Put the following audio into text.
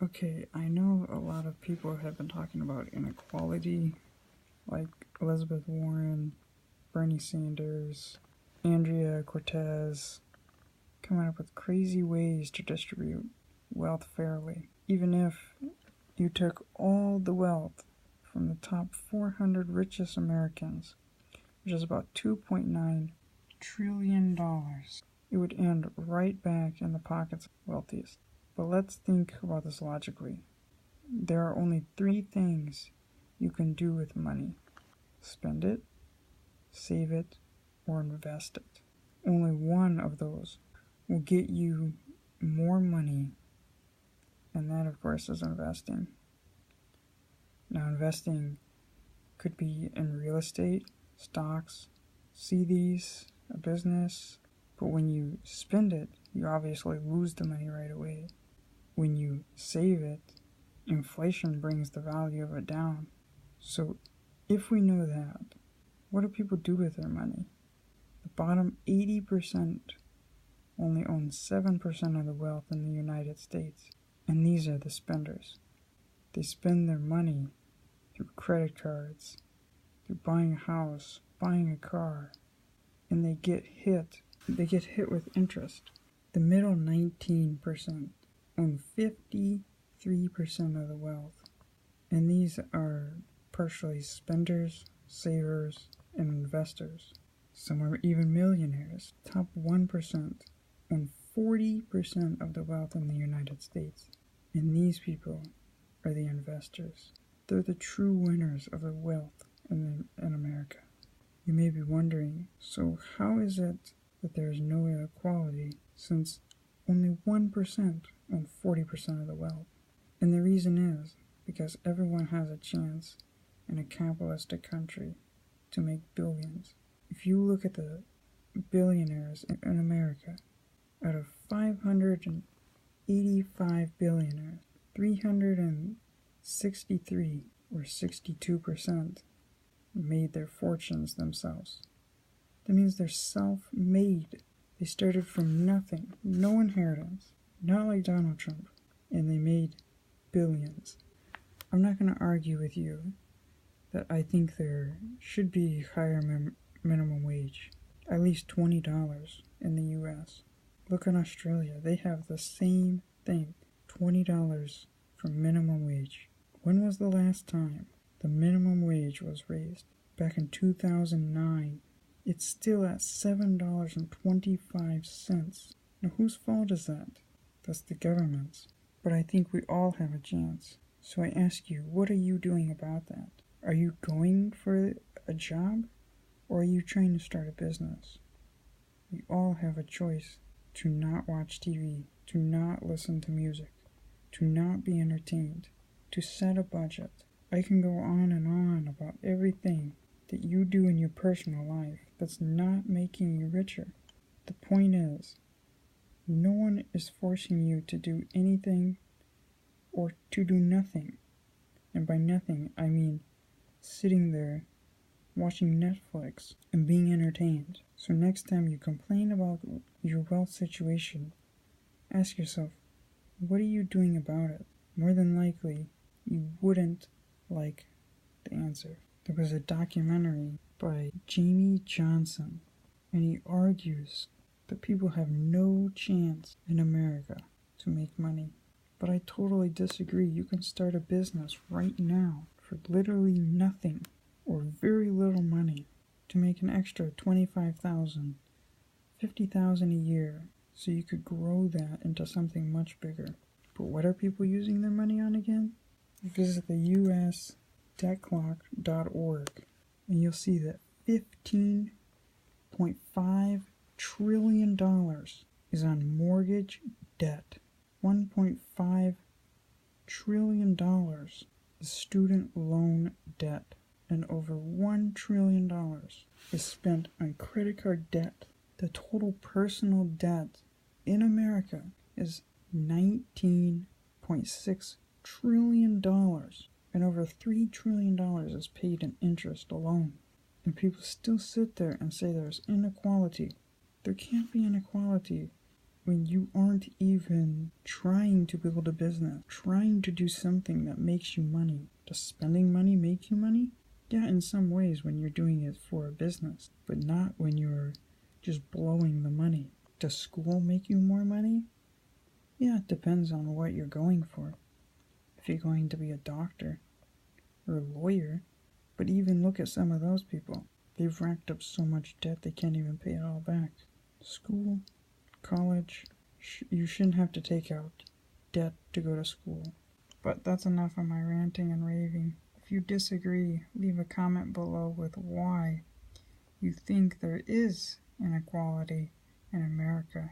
Okay, I know a lot of people have been talking about inequality, like Elizabeth Warren, Bernie Sanders, Andrea Cortez, coming up with crazy ways to distribute wealth fairly. Even if you took all the wealth from the top 400 richest Americans, which is about $2.9 trillion, it would end right back in the pockets of the wealthiest. But let's think about this logically. There are only three things you can do with money: spend it, save it, or invest it. Only one of those will get you more money, and that, of course, is investing. Now, investing could be in real estate, stocks, CDs, a business, but when you spend it, you obviously lose the money right away. When you save it, inflation brings the value of it down. So if we know that, what do people do with their money? The bottom 80% only own 7% of the wealth in the United States, and these are the spenders. They spend their money through credit cards, through buying a house, buying a car, and they get hit with interest. The middle 19% own 53% of the wealth, and these are partially spenders, savers, and investors. Some are even millionaires. Top 1% own 40% of the wealth in the United States, and these people are the investors. They're the true winners of the wealth in America. You may be wondering, so how is it that there is no inequality since only 1% own 40% of the wealth? And the reason is because everyone has a chance in a capitalistic country to make billions. If you look at the billionaires in America, out of 585 billionaires, 363 or 62% made their fortunes themselves. That means they're self-made. They started from nothing, no inheritance, not like Donald Trump, and they made billions. I'm not going to argue with you that I think there should be higher minimum wage, at least $20 in the US. Look in Australia, they have the same thing, $20 for minimum wage. When was the last time the minimum wage was raised? Back in 2009. It's still at $7.25. Now, whose fault is that? That's the government's. But I think we all have a chance. So I ask you, what are you doing about that? Are you going for a job, or are you trying to start a business? We all have a choice to not watch TV, to not listen to music, to not be entertained, to set a budget. I can go on and on about everything that you do in your personal life that's not making you richer. The point is, no one is forcing you to do anything or to do nothing. And by nothing, I mean sitting there watching Netflix and being entertained. So next time you complain about your wealth situation, ask yourself, what are you doing about it? More than likely, you wouldn't like the answer. There was a documentary by Jamie Johnson, and he argues that people have no chance in America to make money. But I totally disagree. You can start a business right now for literally nothing or very little money to make an extra $25,000, $50,000 a year, so you could grow that into something much bigger. But what are people using their money on again? Visit the usdebtclock.org and you'll see that $15.5 trillion is on mortgage debt. $1.5 trillion is student loan debt, and over $1 trillion is spent on credit card debt. The total personal debt in America is $19.6 trillion, and over $3 trillion is paid in interest alone. And people still sit there and say there's inequality. There can't be inequality when you aren't even trying to build a business, trying to do something that makes you money? Does spending money make you money? Yeah, in some ways when you're doing it for a business, but not when you're just blowing the money. Does school make you more money? Yeah, it depends on what you're going for. If you're going to be a doctor or a lawyer, but even look at some of those people. They've racked up so much debt they can't even pay it all back. School, college, you shouldn't have to take out debt to go to school. But that's enough of my ranting and raving. If you disagree, leave a comment below with why you think there is inequality in America.